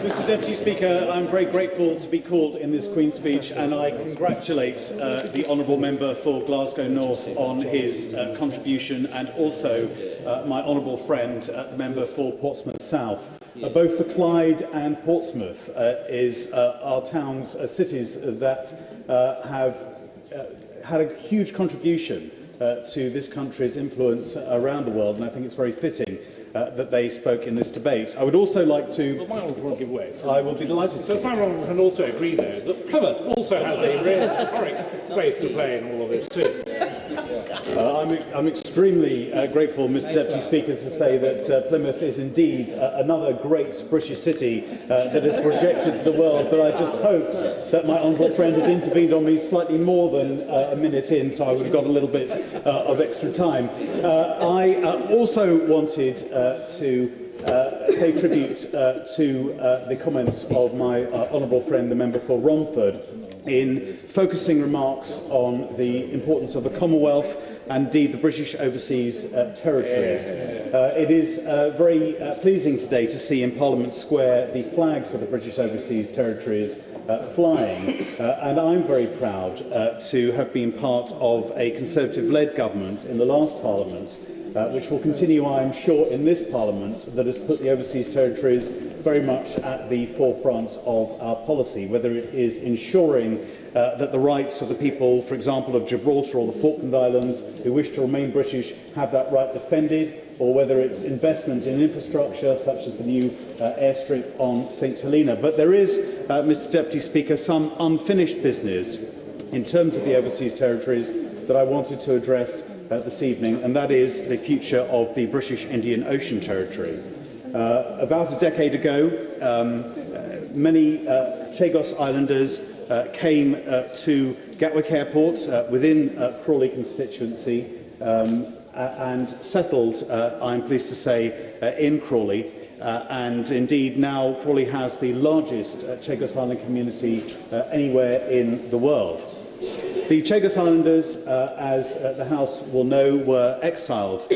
Mr Deputy Speaker, I'm very grateful to be called in this Queen's speech, and I congratulate the Honourable Member for Glasgow North on his contribution, and also my honourable friend, the Member for Portsmouth South. Both the Clyde and Portsmouth is our towns, cities that have had a huge contribution to this country's influence around the world, and I think it's very fitting that they spoke in this debate. I would also like to... Well, my honourable won't give way. I will be delighted to. So my honourable can also agree, though, that Plymouth also has a really historic place to play in all of this, too. I'm extremely grateful, Mr Deputy Speaker, to say that Plymouth is indeed another great British city that is projected to the world, but I just hoped that my honourable friend had intervened on me slightly more than a minute in, so I would have got a little bit of extra time. I also wanted to pay tribute to the comments of my honourable friend, the member for Romford, in focusing remarks on the importance of the Commonwealth and indeed the British overseas territories. It is very pleasing today to see in Parliament Square the flags of the British overseas territories flying, and I'm very proud to have been part of a Conservative-led government in the last Parliament, which will continue, I am sure, in this Parliament, that has put the overseas territories very much at the forefront of our policy, whether it is ensuring that the rights of the people, for example, of Gibraltar or the Falkland Islands, who wish to remain British, have that right defended, or whether it's investment in infrastructure, such as the new airstrip on St Helena. But there is, Mr Deputy Speaker, some unfinished business in terms of the overseas territories that I wanted to address this evening, and that is the future of the British Indian Ocean Territory. About a decade ago, many Chagos Islanders came to Gatwick Airport within Crawley constituency and settled, I'm pleased to say, in Crawley. And indeed now Crawley has the largest Chagos Island community anywhere in the world. The Chagos Islanders, as the House will know, were exiled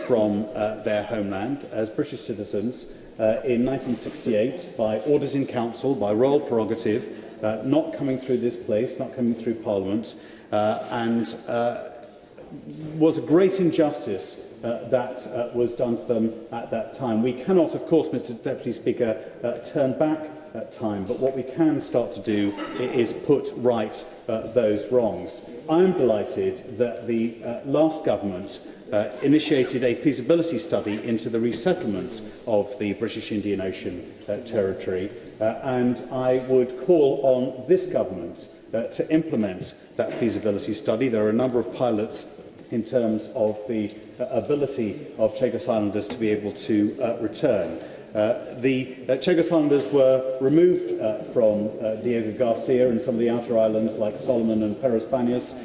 from their homeland as British citizens in 1968 by orders in council, by royal prerogative, not coming through this place, not coming through Parliament, and was a great injustice that was done to them at that time. We cannot, of course, Mr Deputy Speaker, turn back time, but what we can start to do is put right those wrongs. I am delighted that the last government initiated a feasibility study into the resettlement of the British Indian Ocean Territory, and I would call on this government to implement that feasibility study. There are a number of pilots in terms of the ability of Chagos Islanders to be able to return. The Chagos Islanders were removed from Diego Garcia and some of the outer islands like Solomon and Peros Banhas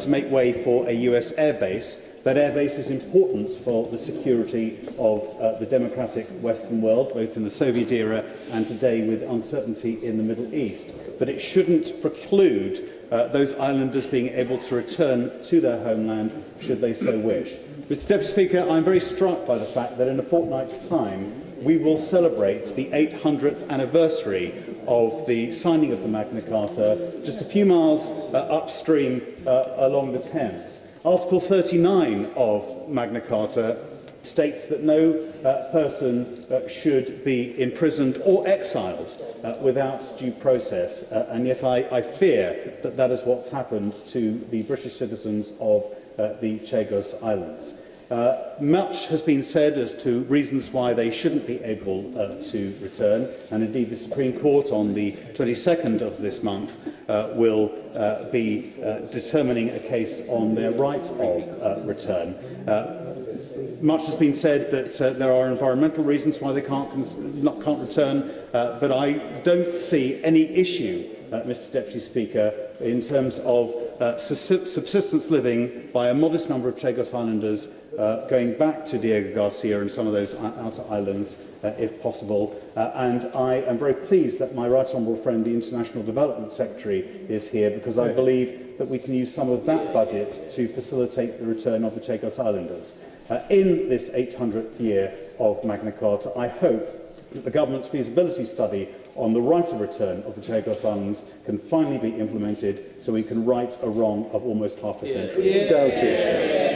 to make way for a US airbase. That airbase is important for the security of the democratic Western world, both in the Soviet era and today with uncertainty in the Middle East. But it shouldn't preclude those islanders being able to return to their homeland should they so wish. Mr Deputy Speaker, I'm very struck by the fact that in a fortnight's time we will celebrate the 800th anniversary of the signing of the Magna Carta just a few miles upstream along the Thames. Article 39 of Magna Carta states that no person should be imprisoned or exiled without due process, and yet I fear that that is what's happened to the British citizens of the Chagos Islands. Much has been said as to reasons why they shouldn't be able to return, and indeed the Supreme Court on the 22nd of this month will be determining a case on their right of return. Much has been said that there are environmental reasons why they can't return, but I don't see any issue, Mr Deputy Speaker, in terms of subsistence living by a modest number of Chagos Islanders going back to Diego Garcia and some of those outer islands, if possible. And I am very pleased that my right honourable friend, the International Development Secretary, is here, because I believe that we can use some of that budget to facilitate the return of the Chagos Islanders. In this 800th year of Magna Carta, I hope that the government's feasibility study on the right of return of the Chagos Islands can finally be implemented so we can right a wrong of almost half a century. Doubt it.